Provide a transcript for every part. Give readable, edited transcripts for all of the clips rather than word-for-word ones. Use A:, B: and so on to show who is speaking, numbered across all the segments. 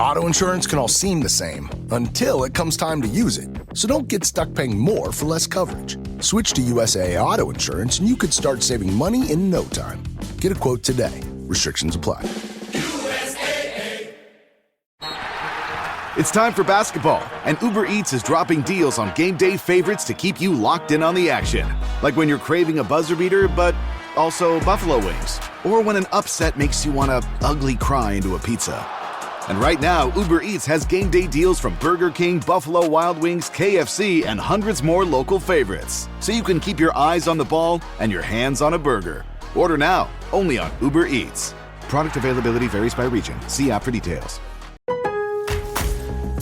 A: Auto insurance can all seem the same until it comes time to use it. So don't get stuck paying more for less coverage. Switch to USAA Auto Insurance and you could start saving money in no time. Get a quote today. Restrictions apply.
B: It's time for basketball, and Uber Eats is dropping deals on game day favorites to keep you locked in on the action. Like when you're craving a buzzer beater, but also buffalo wings. Or when an upset makes you want to ugly cry into a pizza. And right now, Uber Eats has game day deals from Burger King, Buffalo Wild Wings, KFC, and hundreds more local favorites. So you can keep your eyes on the ball and your hands on a burger. Order now, only on Uber Eats. Product availability varies by region. See app for details.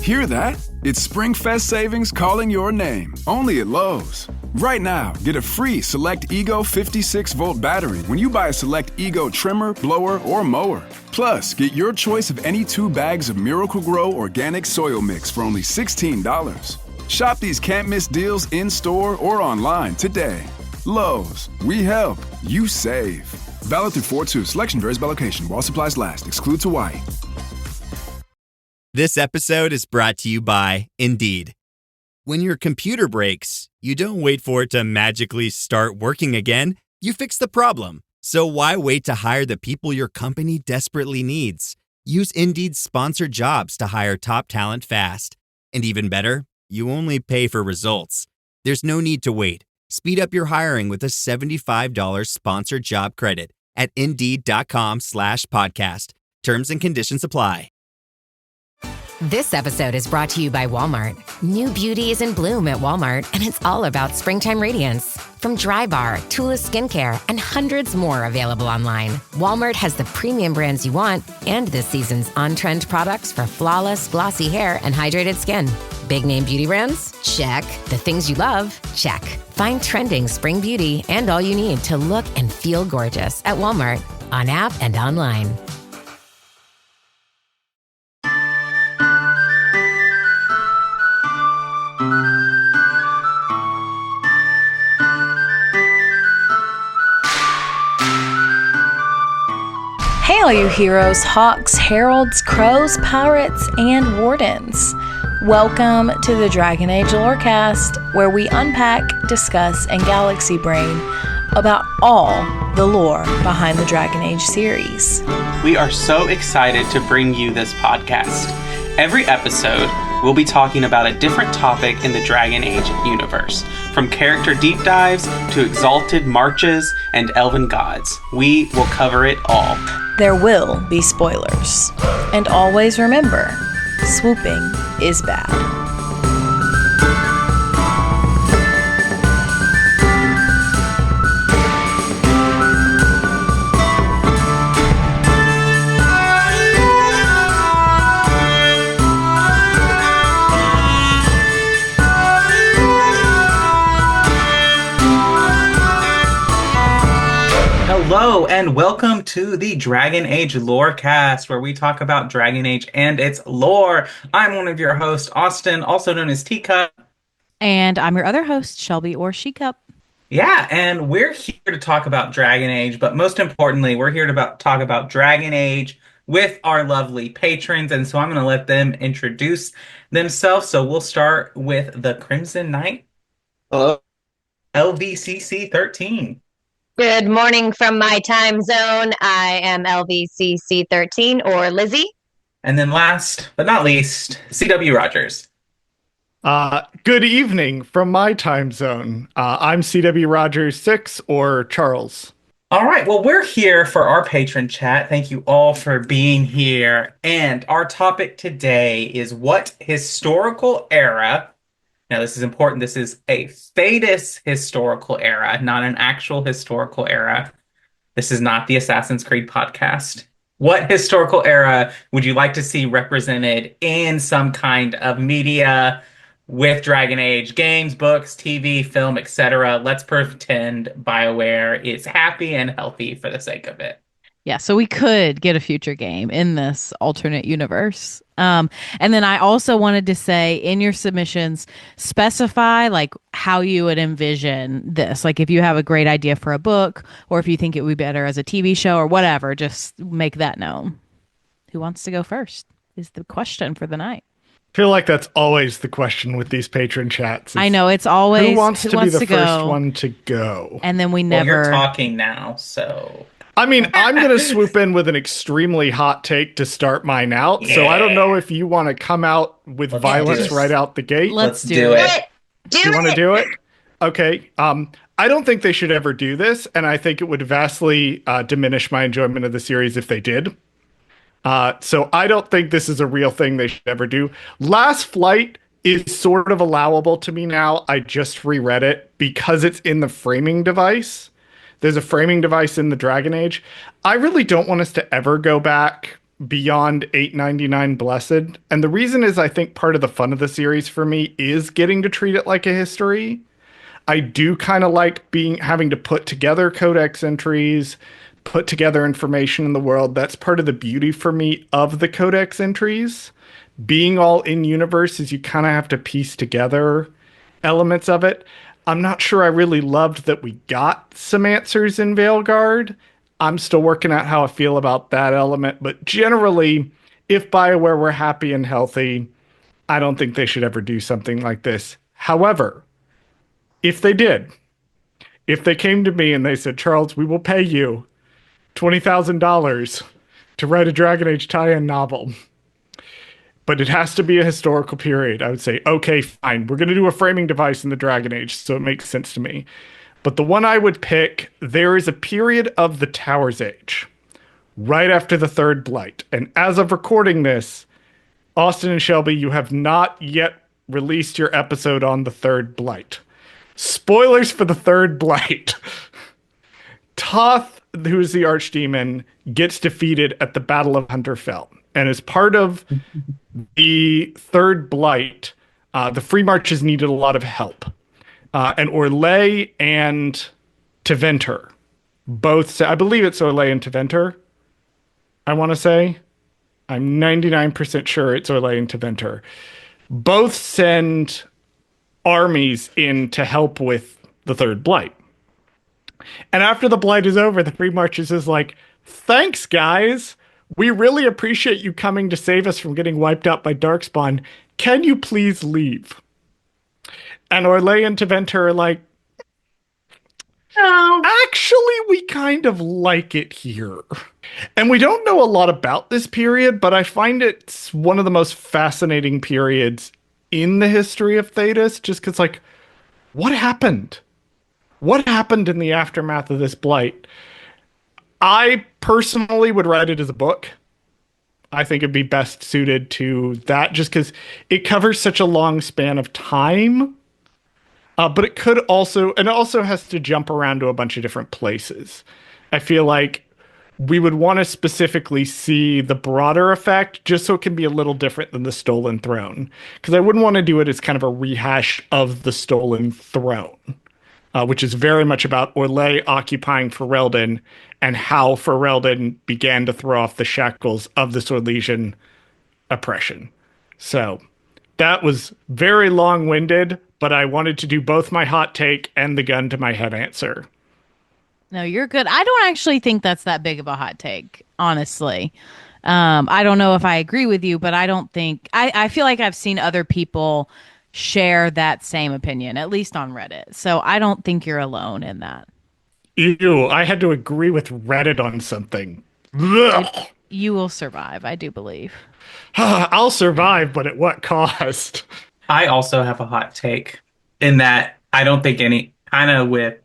C: Hear that? It's SpringFest savings calling your name, only at Lowe's. Right now, get a free Select Ego 56-volt battery when you buy a Select Ego trimmer, blower, or mower. Plus, get your choice of any 2 bags of Miracle-Gro organic soil mix for only $16. Shop these can't-miss deals in-store or online today. Lowe's, we help, you save. Valid through 4/2. Selection varies by location. While supplies last. Excludes Hawaii.
D: This episode is brought to you by Indeed. When your computer breaks, you don't wait for it to magically start working again. You fix the problem. So why wait to hire the people your company desperately needs? Use Indeed's sponsored jobs to hire top talent fast. And even better, you only pay for results. There's no need to wait. Speed up your hiring with a $75 sponsored job credit at Indeed.com/podcast. Terms and conditions apply.
E: This episode is brought to you by Walmart. New beauty is in bloom at Walmart, and it's all about springtime radiance. From Drybar, Tula Skincare, and hundreds more available online, Walmart has the premium brands you want and this season's on-trend products for flawless, glossy hair and hydrated skin. Big name beauty brands? Check. The things you love? Check. Find trending spring beauty and all you need to look and feel gorgeous at Walmart, on app and online.
F: Hey all you heroes, hawks, heralds, crows, pirates, and wardens. Welcome to the Dragon Age Lorecast, where we unpack, discuss, and galaxy brain about all the lore behind the Dragon Age series.
G: We are so excited to bring you this podcast. Every episode, we'll be talking about a different topic in the Dragon Age universe. From character deep dives to exalted marches and elven gods, we will cover it all.
F: There will be spoilers. And always remember, swooping is bad.
G: Hello and welcome to the Dragon Age Lorecast, where we talk about Dragon Age and its lore. I'm one of your hosts, Austin, also known as Teacup.
H: And I'm your other host, Shelby or Shecup.
G: Yeah, and we're here to talk about Dragon Age, but most importantly, we're here to talk about Dragon Age with our lovely patrons, and so I'm going to let them introduce themselves. So we'll start with the Crimson Knight.
I: Hello.
G: LVCC 13.
J: Good morning from my time zone. I am LVCC13 or Lizzie.
G: And then last but not least, CW Rogers.
I: Good evening from my time zone. I'm CW Rogers 6 or Charles.
G: All right, well, we're here for our patron chat. Thank you all for being here. And our topic today is what historical era. Now, this is important. This is a Thedas historical era, not an actual historical era. This is not the Assassin's Creed podcast. What historical era would you like to see represented in some kind of media with Dragon Age? Games, books, TV, film, etc. Let's pretend BioWare is happy and healthy for the sake of it.
H: Yeah, so we could get a future game in this alternate universe. And then I also wanted to say in your submissions, specify like how you would envision this. Like if you have a great idea for a book or if you think it would be better as a TV show or whatever, just make that known. Who wants to go first? is the question for the night.
I: I feel like that's always the question with these patron chats.
H: I know it's always
I: who wants to be the first
H: go?
I: one to go?
H: And then we
G: Well,
H: never.
G: you're talking now, so
I: I mean, I'm going to swoop in with an extremely hot take to start mine out. So I don't know if you want to come out with violence right out the gate.
H: Let's do it.
I: Do you want to do it? Okay. I don't think they should ever do this, and I think it would vastly diminish my enjoyment of the series if they did. So I don't think this is a real thing they should ever do. Last Flight is sort of allowable to me now. I just reread it because it's in the framing device. There's a framing device in the Dragon Age. I really don't want us to ever go back beyond 899 Blessed. And the reason is I think part of the fun of the series for me is getting to treat it like a history. I do kind of like having to put together codex entries, put together information in the world. That's part of the beauty for me of the codex entries. Being all in universe is you kind of have to piece together elements of it. I'm not sure I really loved that we got some answers in Veilguard. I'm still working out how I feel about that element. But generally, if BioWare were happy and healthy, I don't think they should ever do something like this. However, if they did, if they came to me and they said, Charles, we will pay you $20,000 to write a Dragon Age tie-in novel, but it has to be a historical period, I would say, okay, fine. We're going to do a framing device in the Dragon Age, so it makes sense to me. But the one I would pick, there is a period of the Towers Age, right after the Third Blight. And as of recording this, Austin and Shelby, you have not yet released your episode on the Third Blight. Spoilers for the Third Blight. Toth, who is the archdemon, gets defeated at the Battle of Hunterfell. And as part of the Third Blight, the Free Marches needed a lot of help. And Orlais and Teventer both, I believe it's Orlais and Teventer, I want to say. I'm 99% sure it's Orlais and Teventer. Both send armies in to help with the Third Blight. And after the Blight is over, the Free Marches is like, thanks, guys. We really appreciate you coming to save us from getting wiped out by Darkspawn. Can you please leave? And Orlais and Teventer are like, actually, we kind of like it here. And we don't know a lot about this period, but I find it's one of the most fascinating periods in the history of Thedas, just because, like, what happened? What happened in the aftermath of this Blight? I personally would write it as a book. I think it'd be best suited to that just because it covers such a long span of time. But it could also, and it also has to jump around to a bunch of different places. I feel like we would want to specifically see the broader effect just so it can be a little different than the Stolen Throne. Because I wouldn't want to do it as kind of a rehash of the Stolen Throne. Which is very much about Orlais occupying Ferelden and how Ferelden began to throw off the shackles of the Sorlesian oppression. So that was very long-winded, but I wanted to do both my hot take and the gun to my head answer.
H: No, you're good. I don't actually think that's that big of a hot take, honestly. I don't know if I agree with you, but I don't think... I feel like I've seen other people share that same opinion, at least on Reddit. So I don't think you're alone in that.
I: Ew, I had to agree with Reddit on something.
H: You will survive, I do believe.
I: I'll survive, but at what cost?
G: I also have a hot take in that I don't think kind of with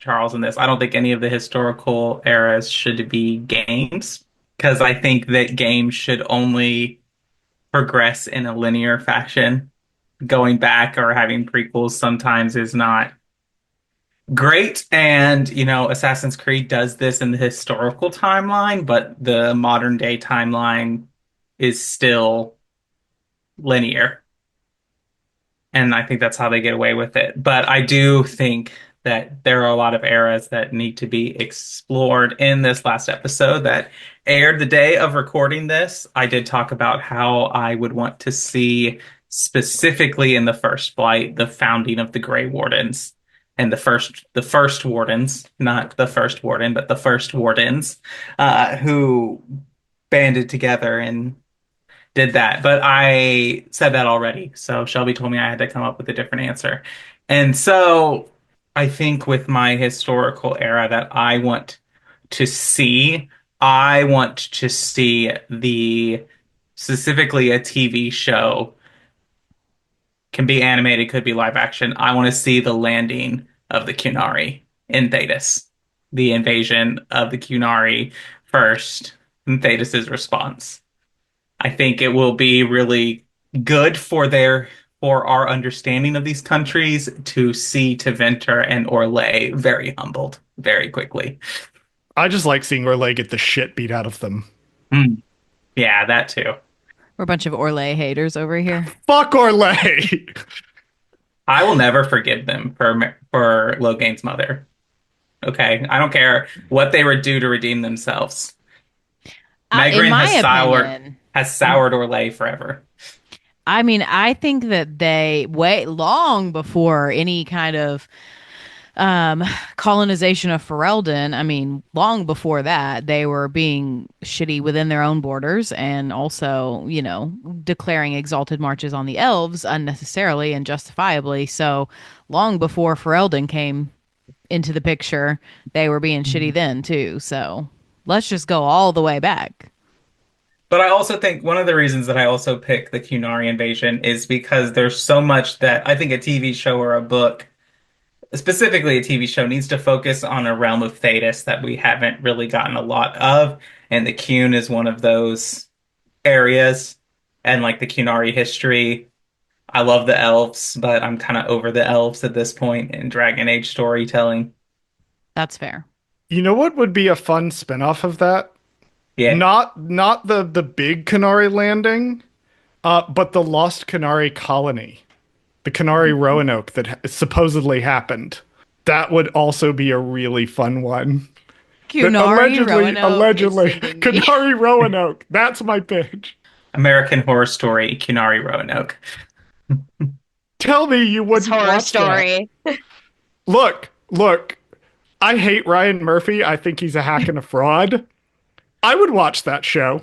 G: Charles in this, I don't think any of the historical eras should be games, because I think that games should only progress in a linear fashion. Going back or having prequels sometimes is not great. And, Assassin's Creed does this in the historical timeline, but the modern day timeline is still linear. And I think that's how they get away with it. But I do think that there are a lot of eras that need to be explored in this last episode that aired the day of recording this. I did talk about how I would want to see specifically in the First Blight, the founding of the Grey Wardens and the first Wardens, not the First Warden, but the first Wardens, who banded together and did that, but I said that already. So Shelby told me I had to come up with a different answer. And so I think with my historical era that to see, I want to see the specifically a TV show, can be animated, could be live action. I want to see the landing of the Cunari in Thedas, the invasion of the Cunari first, and Thedas' response. I think it will be really good for our understanding of these countries to see Teventer and Orlais very humbled very quickly.
I: I just like seeing Orlais get the shit beat out of them.
G: Mm. Yeah, that too.
H: We're a bunch of Orlais haters over here.
I: Fuck Orlais!
G: I will never forgive them for Loghain's mother. Okay, I don't care what they would do to redeem themselves.
H: In
G: Megran
H: my opinion,
G: has soured Orlais forever.
H: I mean, I think that they wait long before any kind of colonization of Ferelden. I mean, long before that, they were being shitty within their own borders and also, declaring exalted marches on the elves unnecessarily and justifiably. So long before Ferelden came into the picture, they were being shitty then too. So let's just go all the way back.
G: But I also think one of the reasons that I also pick the Cunari invasion is because there's so much that I think a TV show or a book, specifically a TV show, needs to focus on a realm of Thedas that we haven't really gotten a lot of. And the Cun is one of those areas. And like the Cunari history, I love the elves, but I'm kind of over the elves at this point in Dragon Age storytelling.
H: That's fair.
I: You know what would be a fun spinoff of that?
G: Yeah.
I: Not the big Canary landing, but the Lost Canary colony, the Canary Roanoke that supposedly happened. That would also be a really fun one.
H: Cunari
I: allegedly, Canary Roanoke. That's my pitch.
G: American Horror Story, Cunari Roanoke.
I: Tell me you wouldn't
J: Horror
I: watch
J: story.
I: That. Look. I hate Ryan Murphy. I think he's a hack and a fraud. I would watch that show.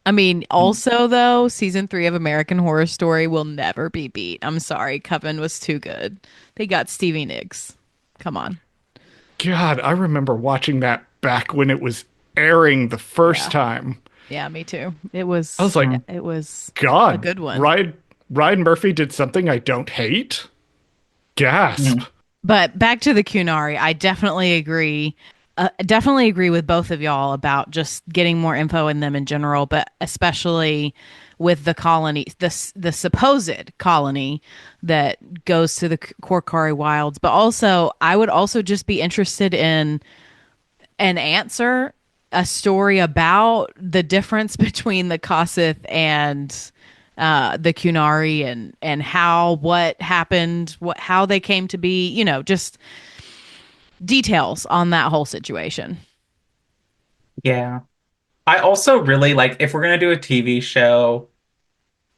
H: I mean, also though, season 3 of American Horror Story will never be beat. I'm sorry, Coven was too good. They got Stevie Nicks. Come on.
I: God, I remember watching that back when it was airing the first time.
H: Yeah, me too. I was
I: like,
H: it was
I: God,
H: a good one.
I: Ryan Murphy did something I don't hate. Gasp.
G: Mm.
H: But back to the Cunari, I definitely agree. Definitely agree with both of y'all about just getting more info in them in general, but especially with the colony, the supposed colony that goes to the Korkari Wilds. But also, I would also just be interested in a story about the difference between the Kossuth and the Cunari and what happened, how they came to be, just details on that whole situation.
G: Yeah. I also really like, if we're going to do a TV show,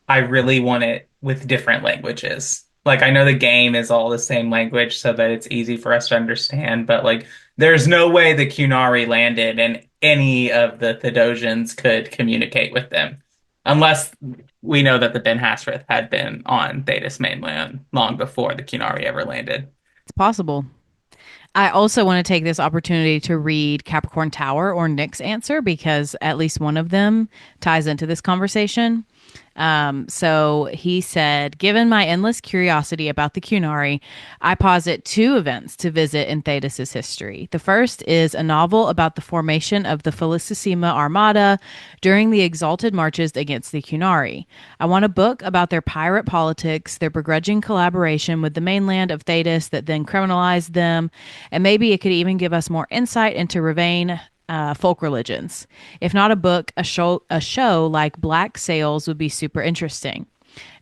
G: I really want it with different languages. Like, I know the game is all the same language so that it's easy for us to understand, but like, there's no way the Cunari landed and any of the Thedosians could communicate with them. Unless we know that the Ben Hasrith had been on Thedas mainland long before the Cunari ever landed.
H: It's possible. I also want to take this opportunity to read Capricorn Tower or Nick's answer because at least one of them ties into this conversation. So he said, given my endless curiosity about the Cunari, I posit 2 events to visit in Thedas' history. The first is a novel about the formation of the Felicissima Armada during the exalted marches against the Cunari. I want a book about their pirate politics, their begrudging collaboration with the mainland of Thedas that then criminalized them, and maybe it could even give us more insight into Ravain folk religions. If not a book, a show like Black Sails would be super interesting.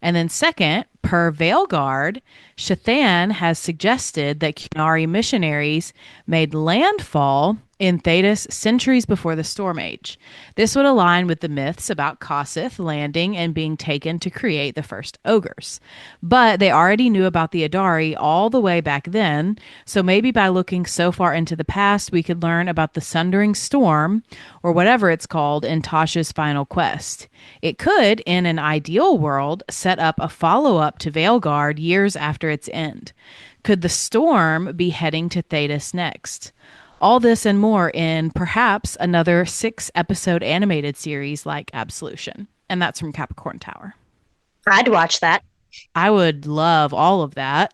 H: And then second, per Veilguard, Shathan has suggested that Cunari missionaries made landfall in Thedas centuries before the Storm Age. This would align with the myths about Kossuth landing and being taken to create the first ogres. But they already knew about the Adari all the way back then, so maybe by looking so far into the past, we could learn about the Sundering Storm, or whatever it's called, in Tasha's final quest. It could, in an ideal world, set up a follow-up to Veilguard years after its end. Could the storm be heading to Thedas next? All this and more in perhaps another 6-episode animated series like Absolution. And that's from Capricorn Tower.
J: I'd watch that.
H: I would love all of that.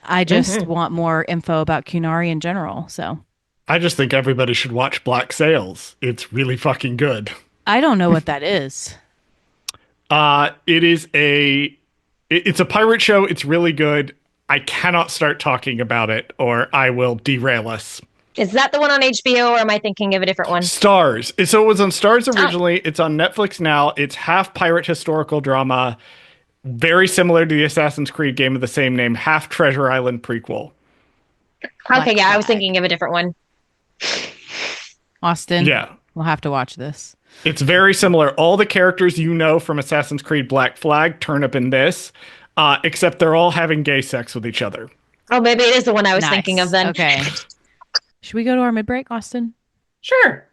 H: I just want more info about Kunari in general. So
I: I just think everybody should watch Black Sails. It's really fucking good.
H: I don't know what that is.
I: It's a pirate show. It's really good. I cannot start talking about it or I will derail us.
J: Is that the one on HBO, or am I thinking of a different one?
I: Stars. So it was on Stars originally. It's on Netflix now. It's half pirate historical drama, very similar to the Assassin's Creed game of the same name, half Treasure Island prequel.
J: Okay, yeah, I was thinking of a different one.
H: Austin,
I: yeah,
H: we'll have to watch this.
I: It's very similar. All the characters you know from Assassin's Creed Black Flag turn up in this, except they're all having gay sex with each other.
J: Oh, maybe it is the one I was thinking of then.
H: Okay. Should we go to our mid-break, Austin?
G: Sure.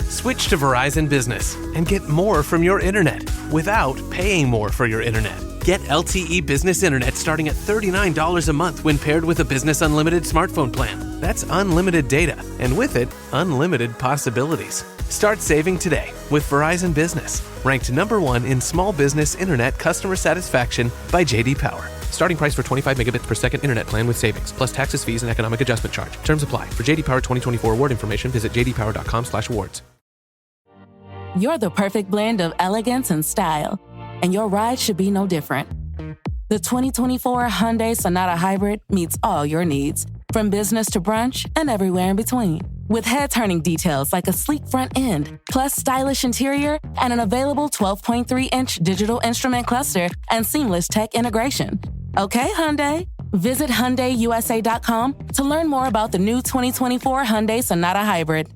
K: Switch to Verizon Business and get more from your internet without paying more for your internet. Get LTE Business Internet starting at $39 a month when paired with a Business Unlimited smartphone plan. That's unlimited data, and with it, unlimited possibilities. Start saving today with Verizon Business, ranked #1 in small business internet customer satisfaction by J.D. Power. Starting price for 25 megabits per second internet plan with savings, plus taxes, fees, and economic adjustment charge. Terms apply. For J.D. Power 2024 award information, visit jdpower.com/awards.
L: You're the perfect blend of elegance and style, and your ride should be no different. The 2024 Hyundai Sonata Hybrid meets all your needs, from business to brunch and everywhere in between. With head-turning details like a sleek front end, plus stylish interior, and an available 12.3-inch digital instrument cluster and seamless tech integration. Okay, Hyundai. Visit HyundaiUSA.com to learn more about the new 2024 Hyundai Sonata Hybrid.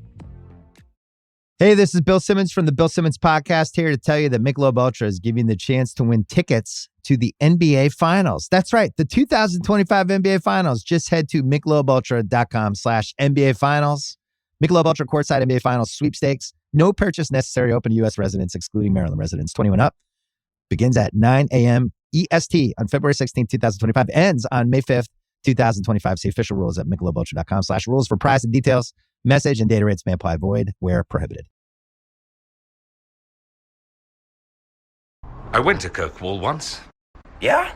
M: Hey, this is Bill Simmons from the Bill Simmons Podcast, here to tell you that Michelob Ultra is giving you the chance to win tickets to the NBA Finals. That's right, the 2025 NBA Finals. Just head to MichelobUltra.com/NBA Finals. Michelob Ultra Courtside NBA Finals Sweepstakes. No purchase necessary. Open to U.S. residents, excluding Maryland residents. 21 up. Begins at 9 a.m. EST on February 16th, 2025. Ends on May 5th, 2025. See official rules at MichelobUltra.com/rules for price and details. Message and data rates may apply. Void where prohibited.
N: I went to Kirkwall once. Yeah?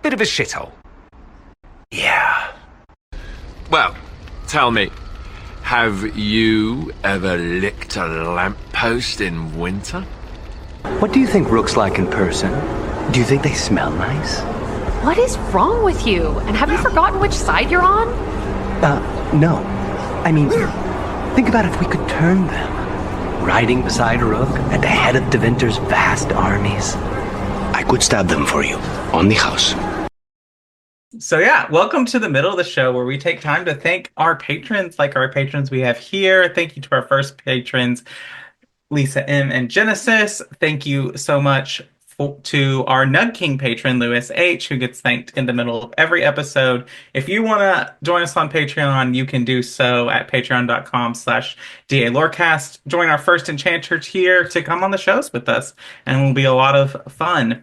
N: Bit of a shithole. Yeah.
O: Well, tell me, have you ever licked a lamppost in winter?
P: What do you think rooks like in person? Do you think they smell nice?
Q: What is wrong with you? And have you forgotten which side you're on?
P: No. I mean, think about if we could turn them. Riding beside a rook at the head of Devinter's vast armies. I could stab them for you, on the house.
G: So yeah, welcome to the middle of the show where we take time to thank our patrons, like our patrons we have here. Thank you to our first patrons, Lisa M. and Genesis. Thank you so much to our Nug King patron, Lewis H., who gets thanked in the middle of every episode. If you want to join us on Patreon, you can do so at patreon.com/DALorecast. Join our first enchanter tier to come on the shows with us, and it will be a lot of fun.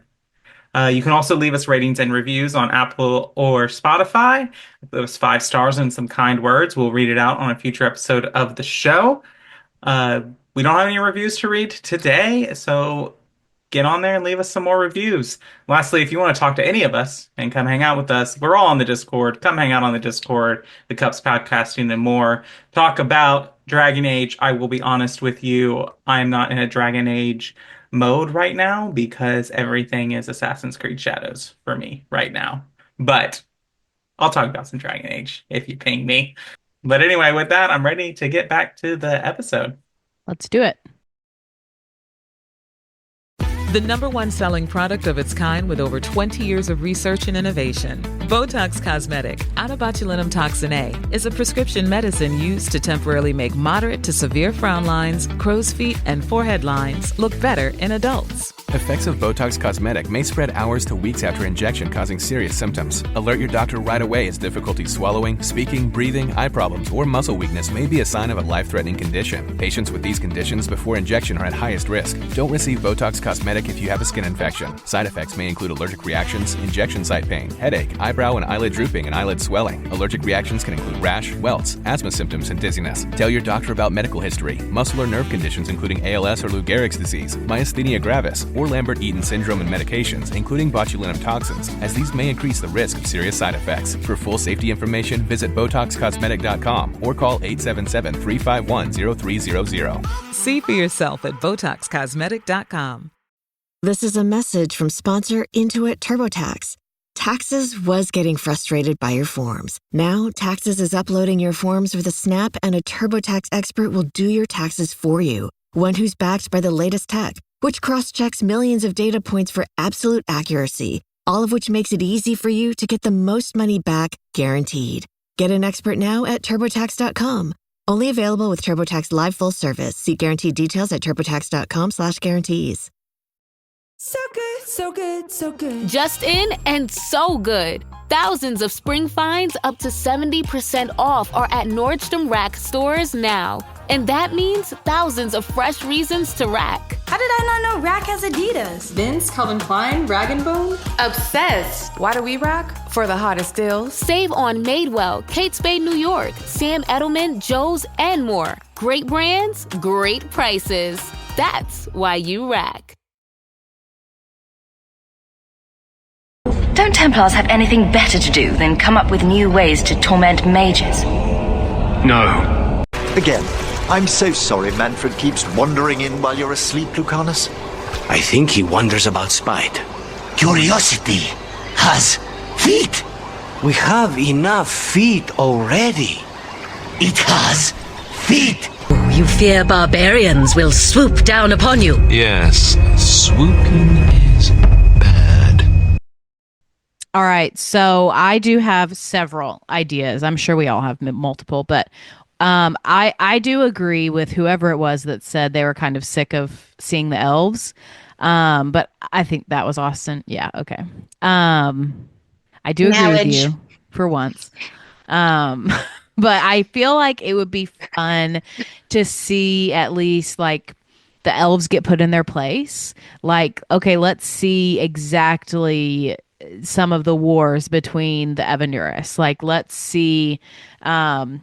G: You can also leave us ratings and reviews on Apple or Spotify. Leave us 5 stars and some kind words. We'll read it out on a future episode of the show. We don't have any reviews to read today, so get on there and leave us some more reviews. Lastly, if you want to talk to any of us and come hang out with us, we're all on the Discord. Come hang out on the Discord, the Cups Podcasting and more. Talk about Dragon Age. I will be honest with you, I'm not in a Dragon Age mode right now because everything is Assassin's Creed Shadows for me right now. But I'll talk about some Dragon Age if you ping me. But anyway, with that, I'm ready to get back to the episode.
H: Let's do it.
R: The #1 selling product of its kind with over 20 years of research and innovation. Botox Cosmetic, onabotulinum toxin A, is a prescription medicine used to temporarily make moderate to severe frown lines, crow's feet, and forehead lines look better in adults.
S: Effects of Botox Cosmetic may spread hours to weeks after injection, causing serious symptoms. Alert your doctor right away as difficulty swallowing, speaking, breathing, eye problems, or muscle weakness may be a sign of a life-threatening condition. Patients with these conditions before injection are at highest risk. Don't receive Botox Cosmetic if you have a skin infection. Side effects may include allergic reactions, injection site pain, headache, eyebrow and eyelid drooping, and eyelid swelling. Allergic reactions can include rash, welts, asthma symptoms, and dizziness. Tell your doctor about medical history, muscle or nerve conditions including ALS or Lou Gehrig's disease, myasthenia gravis, or Lambert-Eaton syndrome and medications, including botulinum toxins, as these may increase the risk of serious side effects. For full safety information, visit BotoxCosmetic.com or call 877-351-0300.
R: See for yourself at BotoxCosmetic.com.
T: This is a message from sponsor Intuit TurboTax. Taxes was getting frustrated by your forms. Now, Taxes is uploading your forms with a snap, and a TurboTax expert will do your taxes for you. One who's backed by the latest tech, which cross-checks millions of data points for absolute accuracy, all of which makes it easy for you to get the most money back, guaranteed. Get an expert now at TurboTax.com. Only available with TurboTax Live Full Service. See guaranteed details at TurboTax.com/guarantees.
U: So good, so good, so good. Just in and so good. Thousands of spring finds up to 70% off are at Nordstrom Rack stores now. And that means thousands of fresh reasons to rack.
V: How did I not know Rack has Adidas?
Q: Vince, Calvin Klein, Rag & Bone?
U: Obsessed.
Q: Why do we rack? For the hottest deals.
U: Save on Madewell, Kate Spade New York, Sam Edelman, Joe's, and more. Great brands, great prices. That's why you rack.
W: Don't Templars have anything better to do than come up with new ways to torment mages?
X: No. Again, I'm so sorry Manfred keeps wandering in while you're asleep, Lucanus.
P: I think he wonders about spite.
X: Curiosity has feet.
P: We have enough feet already.
X: It has feet.
W: You fear barbarians will swoop down upon you.
O: Yes, swooping is
H: All right, so I do have several ideas. I'm sure we all have multiple, but I do agree with whoever it was that said they were kind of sick of seeing the elves. But I think that was Austin. Yeah, okay. I do agree with you for once. But I feel like it would be fun to see at least like the elves get put in their place. Like, okay, let's see exactly some of the wars between the Evanurus. Like, let's see Arlethan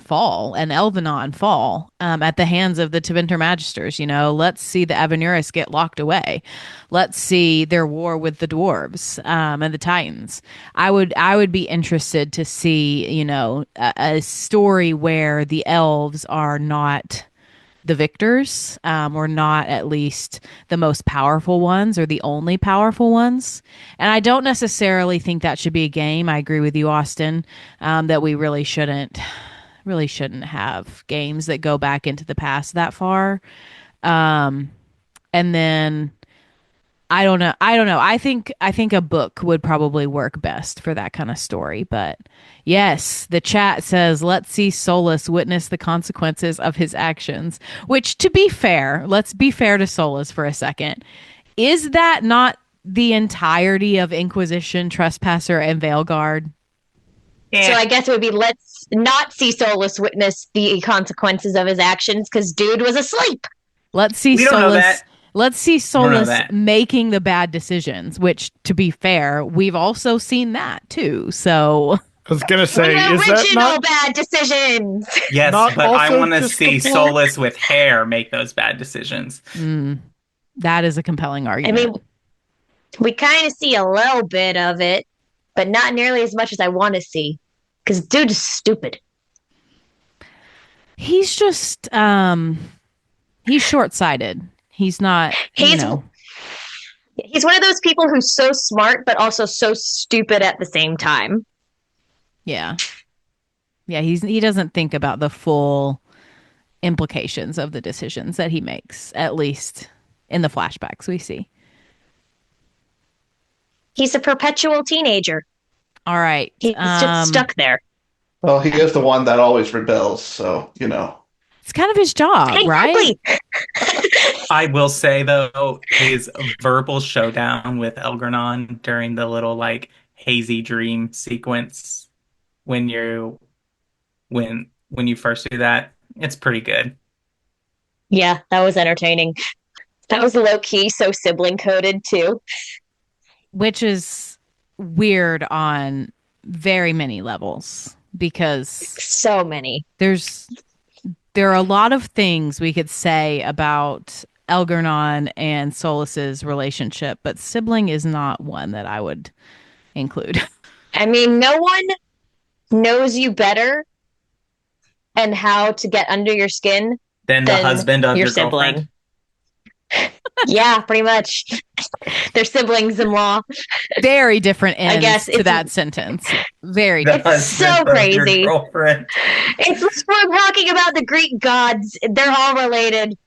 H: fall and Elvenon fall at the hands of the Tevinter Magisters. You know, let's see the Evanurus get locked away. Let's see their war with the dwarves and the Titans. I would be interested to see, you know, a story where the elves are not the victors, or not at least the most powerful ones or the only powerful ones. And I don't necessarily think that should be a game. I agree with you, Austin, that we really shouldn't have games that go back into the past that far. And then I don't know. I think a book would probably work best for that kind of story. But yes, the chat says, let's see Solus witness the consequences of his actions. Which, to be fair, let's be fair to Solus for a second. Is that not the entirety of Inquisition, Trespasser, and Veilguard?
J: Yeah. So I guess it would be, let's not see Solus witness the consequences of his actions because dude was asleep.
H: Let's see Solus. Let's see Solus making the bad decisions, which, to be fair, we've also seen that too. So
I: I was gonna say,
J: the
I: is
J: original
I: that not
J: bad decisions?
G: Yes,
I: Not
G: but I
I: also
G: want to
I: just
G: see
I: compelling?
G: Solus with hair make those bad decisions.
H: That is a compelling
J: I
H: argument.
J: mean, we kind of see a little bit of it, but not nearly as much as I want to see. Because dude is stupid.
H: He's just he's short-sighted. He's not,
J: He's
H: you know.
J: He's one of those people who's so smart, but also so stupid at the same time.
H: Yeah. Yeah, he doesn't think about the full implications of the decisions that he makes, at least in the flashbacks we see.
J: He's a perpetual teenager.
H: All right.
J: He's just stuck there.
A: Well, he is the one that always rebels, so,
H: It's kind of his job, right?
G: I will say, though, his verbal showdown with Elgernon during the little, like, hazy dream sequence when you first do that, it's pretty good.
J: Yeah, that was entertaining. That was low-key, so sibling-coded, too.
H: Which is weird on very many levels, because
J: so many.
H: There are a lot of things we could say about Elgernon and Solus's relationship, but sibling is not one that I would include.
J: I mean, no one knows you better and how to get under your skin
G: than the husband of your
J: sibling.
G: girlfriend.
J: Yeah, pretty much. They're siblings-in-law.
H: Very different ends
J: I guess
H: to that sentence. Very different.
J: It's so crazy. It's like we're talking about the Greek gods. They're all related.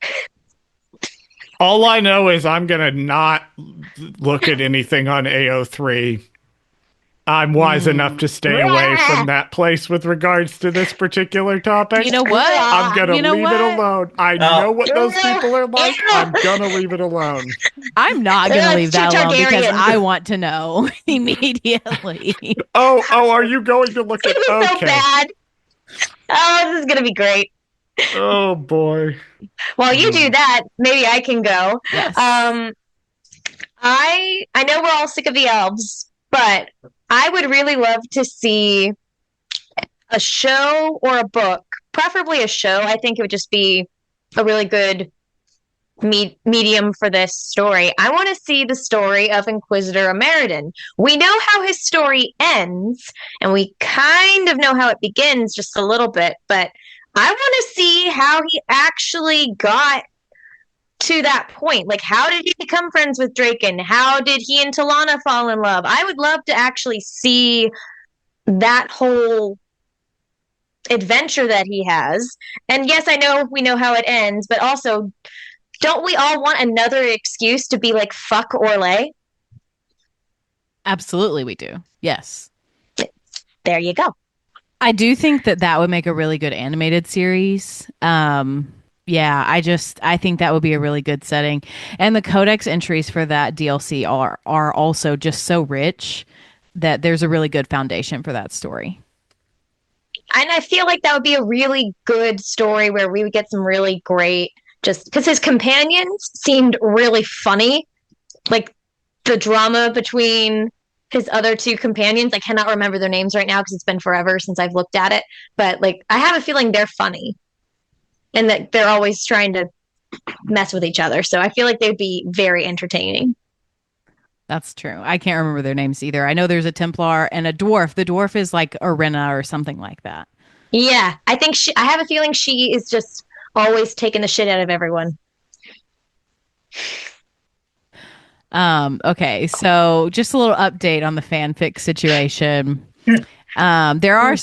I: All I know is I'm going to not look at anything on AO3. I'm wise enough to stay away from that place with regards to this particular topic.
H: You know what?
I: I'm going to leave it alone. I know what those people are like. I'm going to leave it alone.
H: I'm not going to leave that alone because I want to know immediately.
I: Oh, are you going to look at
J: It's gonna be so bad. Oh, this is going to be great.
I: Oh, boy.
J: While you do that, maybe I can go.
H: Yes.
J: I know we're all sick of the elves, but I would really love to see a show or a book, preferably a show. I think it would just be a really good medium for this story. I want to see the story of Inquisitor Ameridan. We know how his story ends, and we kind of know how it begins just a little bit, but I want to see how he actually got to that point. Like, how did he become friends with Draken? How did he and Talana fall in love? I would love to actually see that whole adventure that he has. And yes, I know we know how it ends, but also, don't we all want another excuse to be like, fuck Orlais?
H: Absolutely, we do. Yes.
J: There you go.
H: I do think that would make a really good animated series. Yeah, I think that would be a really good setting. And the codex entries for that DLC are also just so rich that there's a really good foundation for that story.
J: And I feel like that would be a really good story where we would get some really great, just because his companions seemed really funny. Like the drama between his other two companions, I cannot remember their names right now because it's been forever since I've looked at it. But like, I have a feeling they're funny. And that they're always trying to mess with each other. So I feel like they'd be very entertaining.
H: That's true. I can't remember their names either. I know there's a Templar and a dwarf. The dwarf is like Arena or something like that.
J: Yeah, I have a feeling she is just always taking the shit out of everyone.
H: Okay, so just a little update on the fanfic situation. There are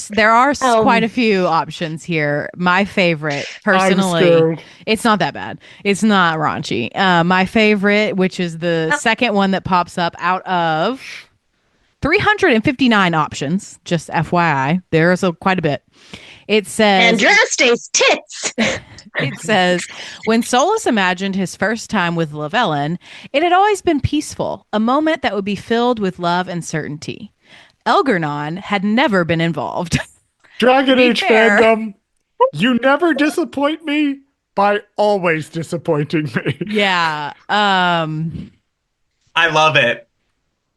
H: quite a few options here. My favorite, personally, it's not that bad. It's not raunchy. My favorite, which is the second one that pops up out of 359 options, just FYI, there's quite a bit. It says
J: Andraste's tits.
H: It says, when Solus imagined his first time with Lavellen, it had always been peaceful, a moment that would be filled with love and certainty. Elgernon had never been involved.
I: Dragon Age fandom, you never disappoint me by always disappointing me.
H: Yeah.
G: I love it.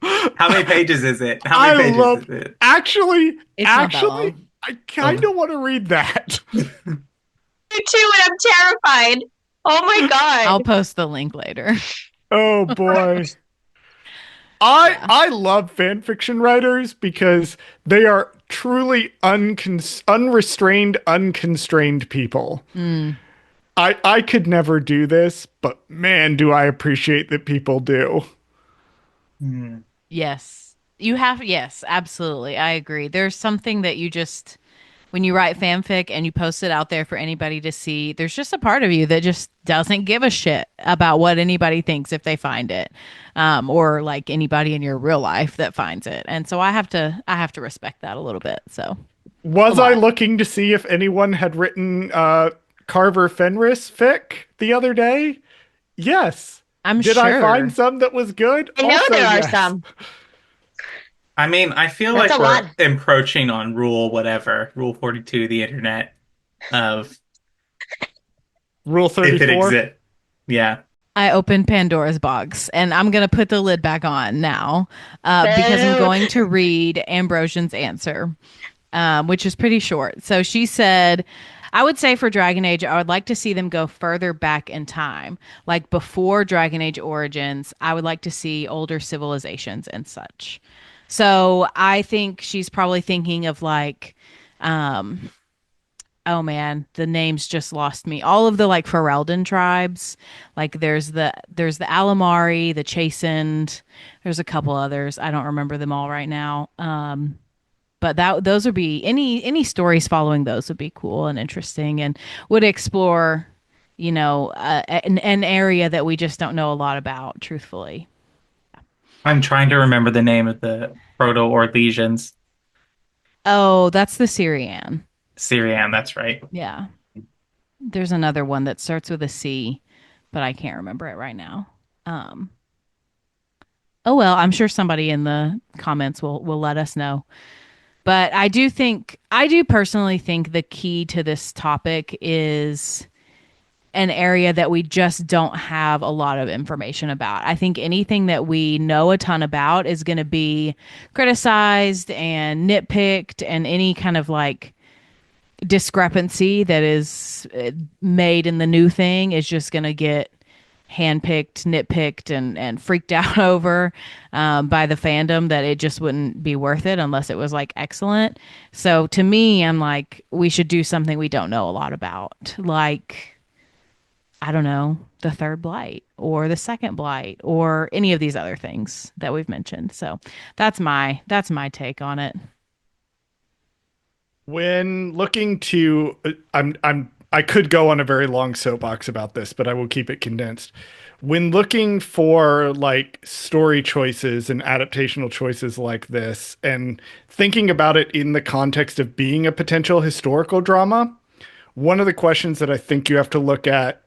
G: How many pages is it? How many pages is it?
I: Actually, I kind of want to read that.
J: Me too, and I'm terrified. Oh my god.
H: I'll post the link later.
I: Oh boy. I love fan fiction writers because they are truly unrestrained, unconstrained people. I could never do this, but man, do I appreciate that people do.
H: Yes. You have, yes, absolutely. I agree. There's something that you just, when you write fanfic and you post it out there for anybody to see, there's just a part of you that just doesn't give a shit about what anybody thinks if they find it, or like anybody in your real life that finds it. And so I have to respect that a little bit. So
I: was I looking to see if anyone had written Carver Fenris fic the other day? Yes. Did I find some that was good?
J: I know
I: Also,
J: there are
I: yes.
J: some.
G: I mean, I feel
J: That's
G: like
J: a
G: we're
J: lot.
G: encroaching on rule 42 of the internet of
I: Rule
G: if
I: 34.
G: it exists. Yeah.
H: I opened Pandora's box, and I'm going to put the lid back on now because I'm going to read Ambrosian's answer, which is pretty short. So she said, I would say for Dragon Age, I would like to see them go further back in time. Like before Dragon Age Origins, I would like to see older civilizations and such. So I think she's probably thinking of like, oh man, the names just lost me. All of the like Ferelden tribes, like there's the Alamari, the Chastened. There's a couple others. I don't remember them all right now. But those would be any stories following those would be cool and interesting and would explore, an area that we just don't know a lot about, truthfully.
G: I'm trying to remember the name of the Proto-Orlesians.
H: Oh, that's the Syrian.
G: Syrian, that's right.
H: Yeah. There's another one that starts with a C, but I can't remember it right now. Oh well, I'm sure somebody in the comments will let us know. But I do personally think the key to this topic is an area that we just don't have a lot of information about. I think anything that we know a ton about is going to be criticized and nitpicked, and any kind of like discrepancy that is made in the new thing is just going to get handpicked, nitpicked, and freaked out over by the fandom, that it just wouldn't be worth it unless it was like excellent. So to me, I'm like, we should do something we don't know a lot about, like, I don't know, the third blight or the second blight or any of these other things that we've mentioned. So that's my take on it.
I: When looking to, I could go on a very long soapbox about this, but I will keep it condensed. When looking for like story choices and adaptational choices like this, and thinking about it in the context of being a potential historical drama, one of the questions that I think you have to look at,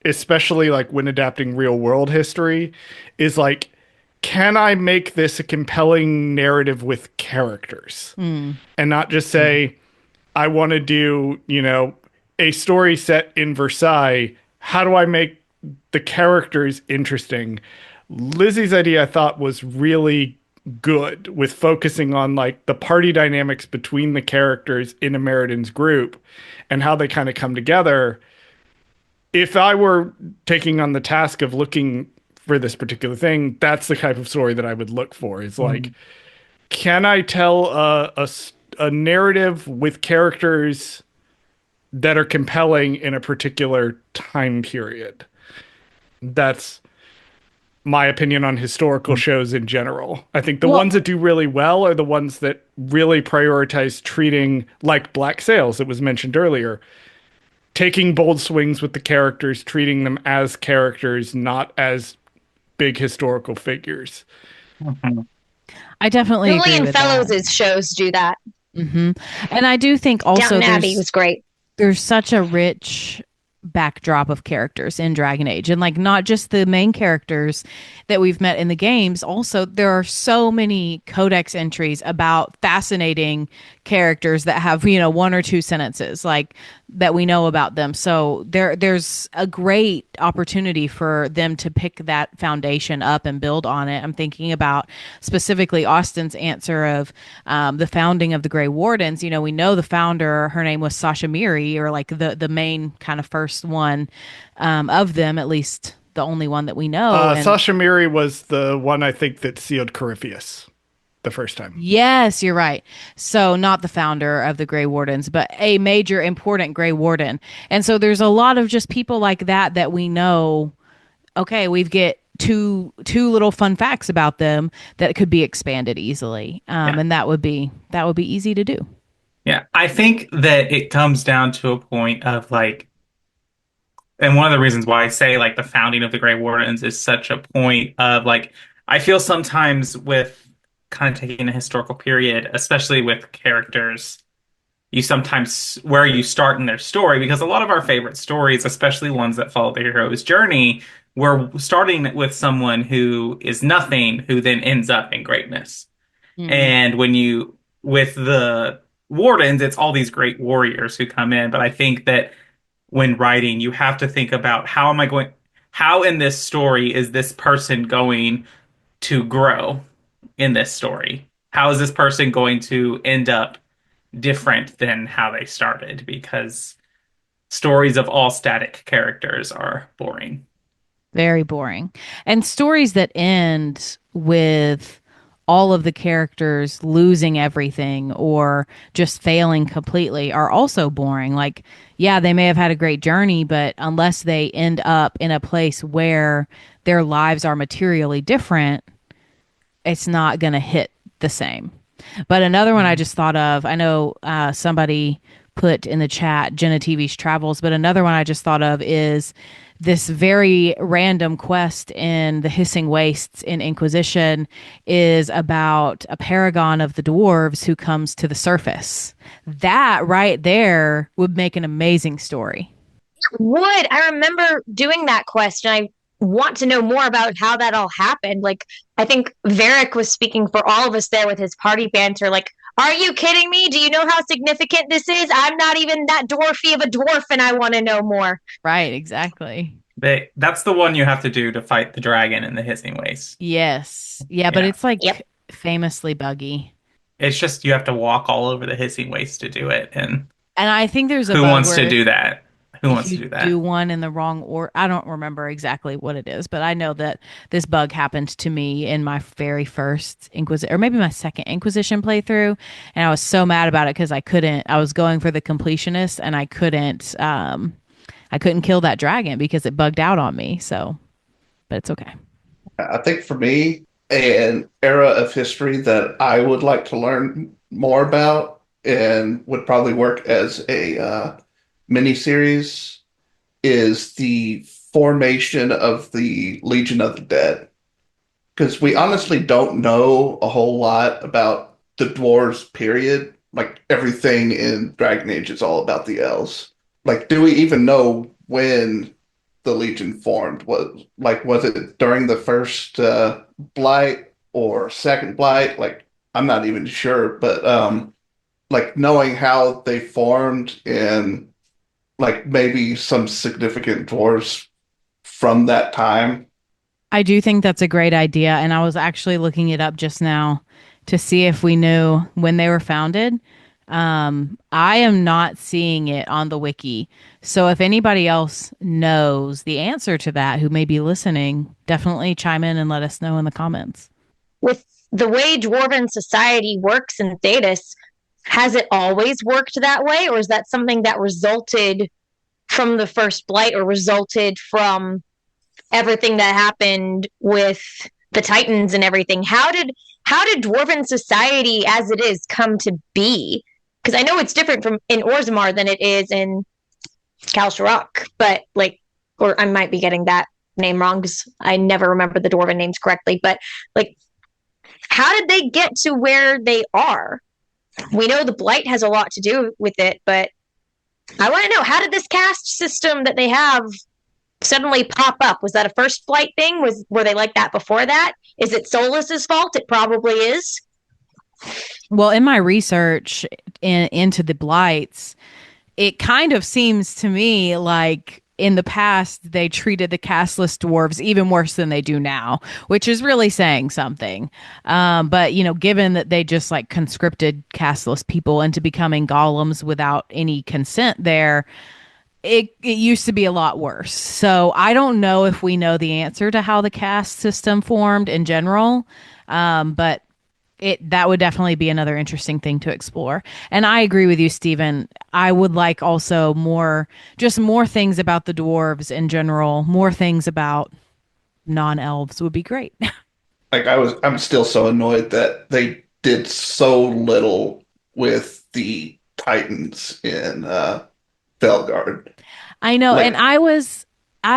I: especially like when adapting real world history, is like, can I make this a compelling narrative with characters? And not just say, I want to do, a story set in Versailles. How do I make the characters interesting? Lizzie's idea, I thought, was really good, with focusing on like the party dynamics between the characters in a Meriden's group and how they kind of come together. If I were taking on the task of looking for this particular thing, that's the type of story that I would look for. Is like, can I tell a narrative with characters that are compelling in a particular time period? That's my opinion on historical shows in general. I think the ones that do really well are the ones that really prioritize treating, like Black Sails, that was mentioned earlier, taking bold swings with the characters, treating them as characters, not as big historical figures.
H: I definitely agree
J: Julian
H: with
J: Fellows'
H: that.
J: shows do that.
H: And I do think also
J: Downton Abbey was great.
H: There's such a rich backdrop of characters in Dragon Age, and like not just the main characters that we've met in the games. Also, there are so many codex entries about fascinating characters that have, one or two sentences like that we know about them. So there's a great opportunity for them to pick that foundation up and build on it. I'm thinking about specifically Austin's answer of the founding of the Grey Wardens. We know the founder, her name was Sasha Miri, or like the main kind of first one of them, at least the only one that we know.
I: Sasha Miri was the one, I think, that sealed Corypheus the first time.
H: Yes, you're right. So not the founder of the Grey Wardens, but a major important Grey Warden. And so there's a lot of just people like that we know. Okay, we get two little fun facts about them that could be expanded easily, and that would be easy to do.
G: Yeah, I think that it comes down to a point of like, and one of the reasons why I say like the founding of the Grey Wardens is such a point of like, I feel sometimes with kind of taking a historical period, especially with characters, you sometimes where you start in their story, because a lot of our favorite stories, especially ones that follow the hero's journey, we're starting with someone who is nothing, who then ends up in greatness. And when you, with the Wardens, it's all these great warriors who come in. But I think that when writing, you have to think about how in this story is this person going to grow in this story? How is this person going to end up different than how they started? Because stories of all static characters are boring.
H: Very boring. And stories that end with all of the characters losing everything or just failing completely are also boring. Like, yeah, they may have had a great journey, but unless they end up in a place where their lives are materially different, it's not going to hit the same. But another one I just thought of, I know somebody put in the chat Jenna TV's Travels, but another one I just thought of is this very random quest in the Hissing Wastes in Inquisition is about a paragon of the dwarves who comes to the surface. That right there would make an amazing story.
J: Would I remember doing that quest, and I want to know more about how that all happened. Like, I think Varric was speaking for all of us there with his party banter. Like, are you kidding me? Do you know how significant this is? I'm not even that dwarfy of a dwarf, and I want to know more.
H: Right, exactly.
G: That's the one you have to do to fight the dragon in the Hissing Waste.
H: Yes. Yeah, but it's like famously buggy.
G: It's just you have to walk all over the Hissing Waste to do it. And
H: I think there's a
G: who
H: bug
G: wants to
H: where
G: do that? Who
H: if
G: wants to
H: you
G: do that?
H: do one in the wrong or I don't remember exactly what it is, but I know that this bug happened to me in my very first Inquisition, or maybe my second Inquisition playthrough, and I was so mad about it because I was going for the completionist and I couldn't kill that dragon because it bugged out on me. So, but it's okay.
A: I think for me, an era of history that I would like to learn more about and would probably work as a miniseries is the formation of the Legion of the Dead. Because we honestly don't know a whole lot about the dwarves, period. Like everything in Dragon Age is all about the elves. Like, do we even know when the Legion formed? Was it during the first Blight or second Blight? Like, I'm not even sure. But like knowing how they formed and like maybe some significant dwarves from that time.
H: I do think that's a great idea. And I was actually looking it up just now to see if we knew when they were founded. I am not seeing it on the wiki. So if anybody else knows the answer to that who may be listening, definitely chime in and let us know in the comments.
J: With the way Dwarven society works in Thedas, has it always worked that way? Or is that something that resulted from the first Blight or resulted from everything that happened with the Titans and everything? How did Dwarven society as it is come to be? Because I know it's different from in Orzammar than it is in Kalsharok, but like, or I might be getting that name wrong because I never remember the Dwarven names correctly. But like, how did they get to where they are? We know the Blight has a lot to do with it, but I want to know, how did this caste system that they have suddenly pop up? Was that a first Blight thing? Were they like that before that? Is it Solus's fault? It probably is.
H: Well, in my research into the Blights, it kind of seems to me like in the past they treated the casteless dwarves even worse than they do now, which is really saying something. But given that they just like conscripted casteless people into becoming golems without any consent there, it used to be a lot worse. So I don't know if we know the answer to how the caste system formed in general, but that would definitely be another interesting thing to explore. And I agree with you, Stephen. I would like also more things about the dwarves in general, more things about non-elves would be great.
A: Like I'm still so annoyed that they did so little with the Titans in Belgard.
H: I know,
A: Like,
H: and I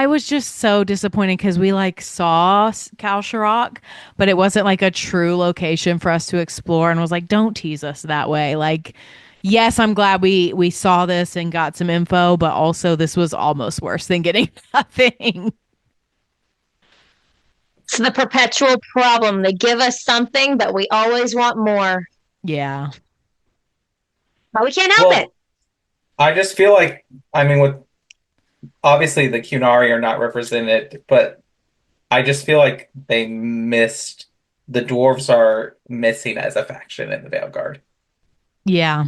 H: was just so disappointed because we like saw Kalsharok, but it wasn't like a true location for us to explore, and was like, don't tease us that way. Like, yes, I'm glad we saw this and got some info, but also this was almost worse than getting nothing.
J: It's the perpetual problem. They give us something, but we always want more.
H: Yeah.
J: But we can't help it.
G: I just feel like, I mean, with obviously the Qunari are not represented, but I just feel like they missed, the dwarves are missing as a faction in the Veilguard.
H: Yeah.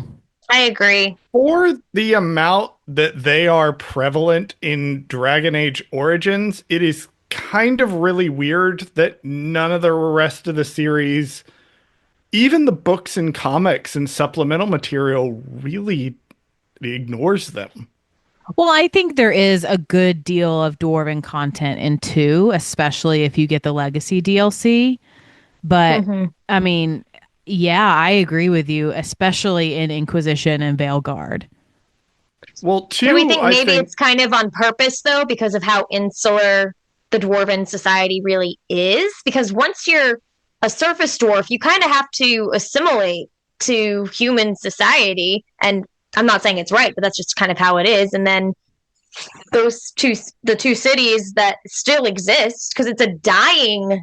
J: I agree.
I: For the amount that they are prevalent in Dragon Age Origins, it is kind of really weird that none of the rest of the series, even the books and comics and supplemental material, really ignores them.
H: Well, I think there is a good deal of dwarven content in 2, especially if you get the legacy DLC. But I mean, yeah, I agree with you, especially in Inquisition and Veilguard.
I: Well,
J: Do we think maybe it's kind of on purpose though, because of how insular the dwarven society really is? Because once you're a surface dwarf, you kind of have to assimilate to human society. And I'm not saying it's right, but that's just kind of how it is. And then the two cities that still exist, because it's a dying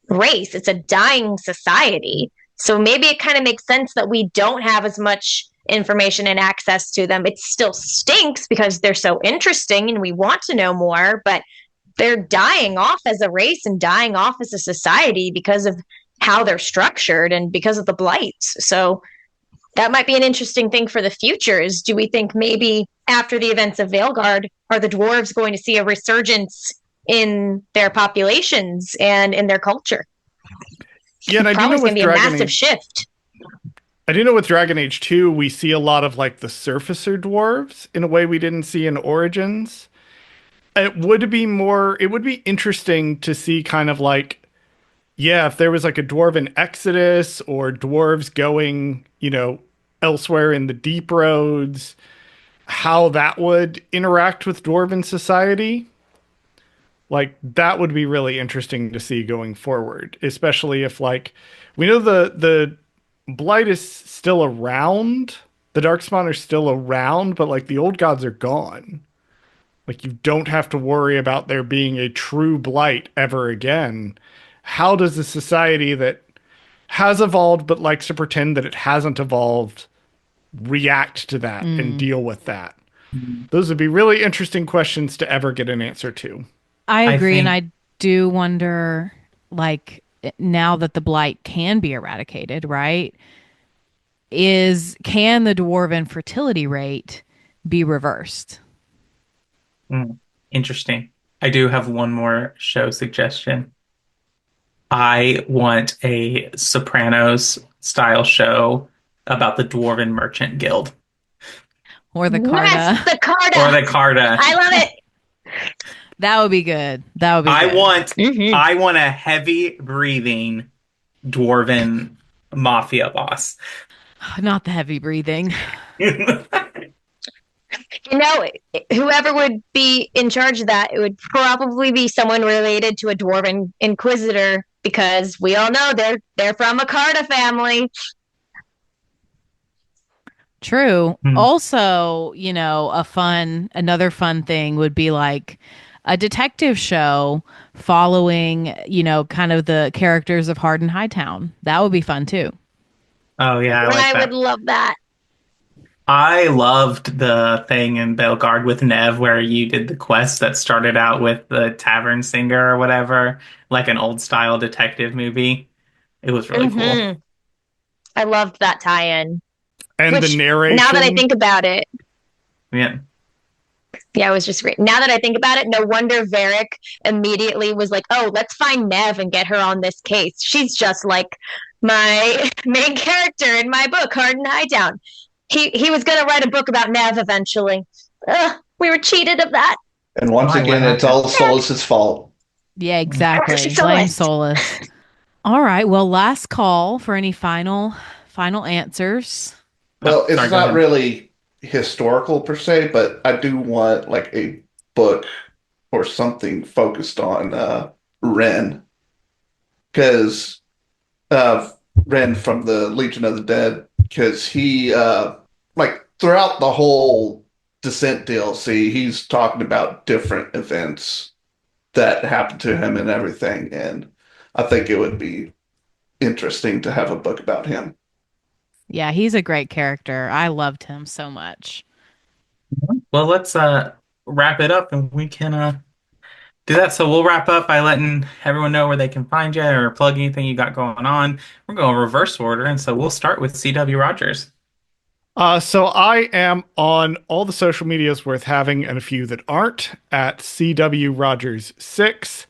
J: race, it's a dying society. So maybe it kind of makes sense that we don't have as much information and access to them. It still stinks because they're so interesting and we want to know more, but they're dying off as a race and dying off as a society because of how they're structured and because of the blights. So that might be an interesting thing for the future. Is do we think maybe after the events of Veilguard, are the dwarves going to see a resurgence in their populations and in their culture?
I: Yeah, and I do
J: Probably
I: know
J: going
I: with
J: to be a
I: Dragon
J: massive
I: Age,
J: shift.
I: I do know with Dragon Age 2, we see a lot of like the surfacer dwarves in a way we didn't see in Origins. It would be interesting to see kind of like, yeah, if there was like a dwarven exodus or dwarves going, elsewhere in the deep roads, how that would interact with dwarven society. Like that would be really interesting to see going forward, especially if like we know the blight is still around, the darkspawn are still around, but like the old gods are gone. Like you don't have to worry about there being a true blight ever again. How does a society that has evolved but likes to pretend that it hasn't evolved react to that and deal with that? Those would be really interesting questions to ever get an answer to.
H: I agree, and I do wonder, like, now that the blight can be eradicated, right? Can the dwarven fertility rate be reversed?
G: Interesting. I do have one more show suggestion. I want a Sopranos style show about the Dwarven Merchant Guild.
H: Or the Carta.
J: Yes, the Carta.
G: Or the Carta.
J: I love it.
H: That would be good. That would be good.
G: I want a heavy breathing dwarven mafia boss.
H: Not the heavy breathing.
J: Whoever would be in charge of that, it would probably be someone related to a dwarven inquisitor, because we all know they're from a Carta family.
H: True. Also, another fun thing would be like a detective show following, kind of the characters of Hardin Hightown. That would be fun too.
G: Oh yeah, I
J: would love that.
G: I loved the thing in Belgard with Nev where you did the quest that started out with the tavern singer or whatever, like an old style detective movie. It was really cool.
J: I loved that tie-in.
I: And the narration.
J: Now that I think about it.
G: Yeah,
J: it was just great. Now that I think about it, no wonder Varric immediately was like, oh, let's find Nev and get her on this case. She's just like my main character in my book, Hardin Hightown. He was going to write a book about Nev eventually. We were cheated of that.
A: And once again, it's all Solas's fault.
H: Yeah, exactly. Blame Solas. All right. Well, last call for any final answers.
A: Well,
G: Sorry,
A: it's
G: go
A: not
G: ahead.
A: really historical per se, but I do want like a book or something focused on Ren, because uh, Ren from the Legion of the Dead, because he like throughout the whole Descent DLC, he's talking about different events that happened to him and everything, and I think it would be interesting to have a book about him.
H: Yeah, he's a great character. I loved him so much.
G: Well, let's wrap it up and we can do that. So we'll wrap up by letting everyone know where they can find you or plug anything you got going on. We're going reverse order, and so we'll start with CW Rogers.
I: So I am on all the social medias worth having and a few that aren't at CW Rogers 6.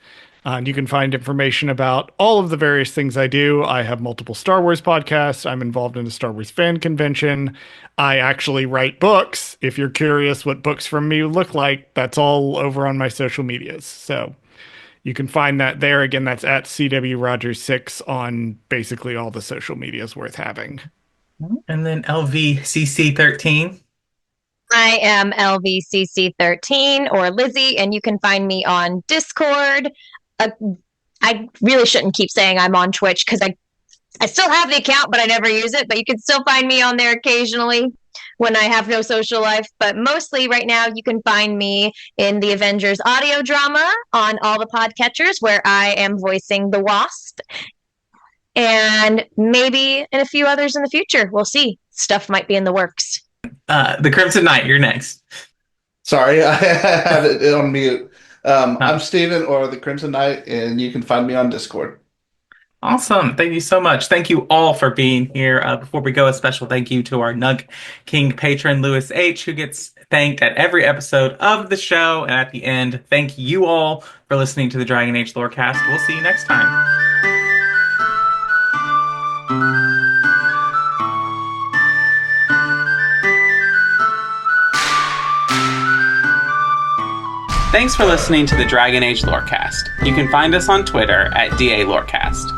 I: And you can find information about all of the various things I do. I have multiple Star Wars podcasts. I'm involved in a Star Wars fan convention. I actually write books. If you're curious what books from me look like, that's all over on my social medias. So you can find that there. Again, that's at CW Rogers 6 on basically all the social medias worth having.
G: And then LVCC13.
J: I am LVCC13 or Lizzie, and you can find me on Discord. I really shouldn't keep saying I'm on Twitch because I still have the account, but I never use it. But you can still find me on there occasionally when I have no social life. But mostly right now, you can find me in the Avengers audio drama on all the podcatchers where I am voicing the Wasp. And maybe in a few others in the future. We'll see. Stuff might be in the works.
G: The Crimson Knight, you're next.
A: Sorry, I had it on mute. I'm Steven, or the Crimson Knight, and you can find me on Discord.
G: Awesome. Thank you so much. Thank you all for being here. Before we go, a special thank you to our Nug King patron, Lewis H., who gets thanked at every episode of the show. And at the end, thank you all for listening to the Dragon Age Lorecast. We'll see you next time. Thanks for listening to the Dragon Age Lorecast. You can find us on Twitter at DA Lorecast.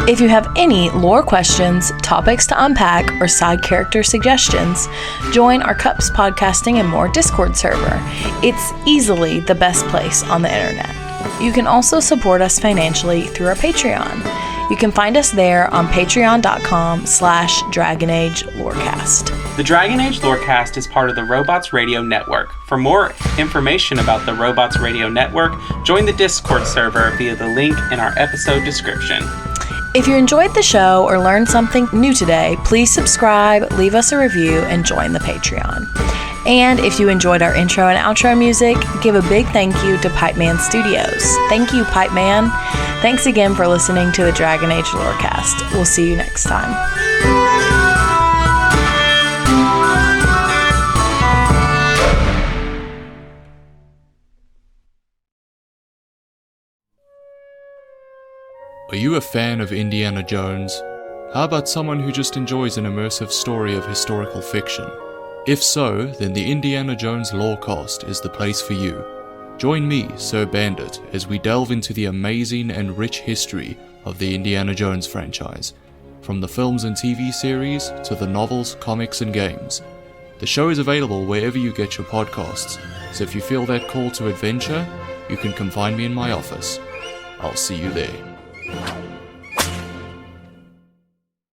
F: If you have any lore questions, topics to unpack, or side character suggestions, join our Cups Podcasting and More Discord server. It's easily the best place on the internet. You can also support us financially through our Patreon. You can find us there on patreon.com/DragonAgeLorecast.
G: The Dragon Age Lorecast is part of the Robots Radio Network. For more information about the Robots Radio Network, join the Discord server via the link in our episode description.
F: If you enjoyed the show or learned something new today, please subscribe, leave us a review, and join the Patreon. And if you enjoyed our intro and outro music, give a big thank you to Pipeman Studios. Thank you, Pipeman. Thanks again for listening to the Dragon Age Lorecast. We'll see you next time.
B: Are you a fan of Indiana Jones? How about someone who just enjoys an immersive story of historical fiction? If so, then the Indiana Jones Lorecast is the place for you. Join me, Sir Bandit, as we delve into the amazing and rich history of the Indiana Jones franchise, from the films and TV series to the novels, comics, and games. The show is available wherever you get your podcasts, so if you feel that call to adventure, you can come find me in my office. I'll see you there.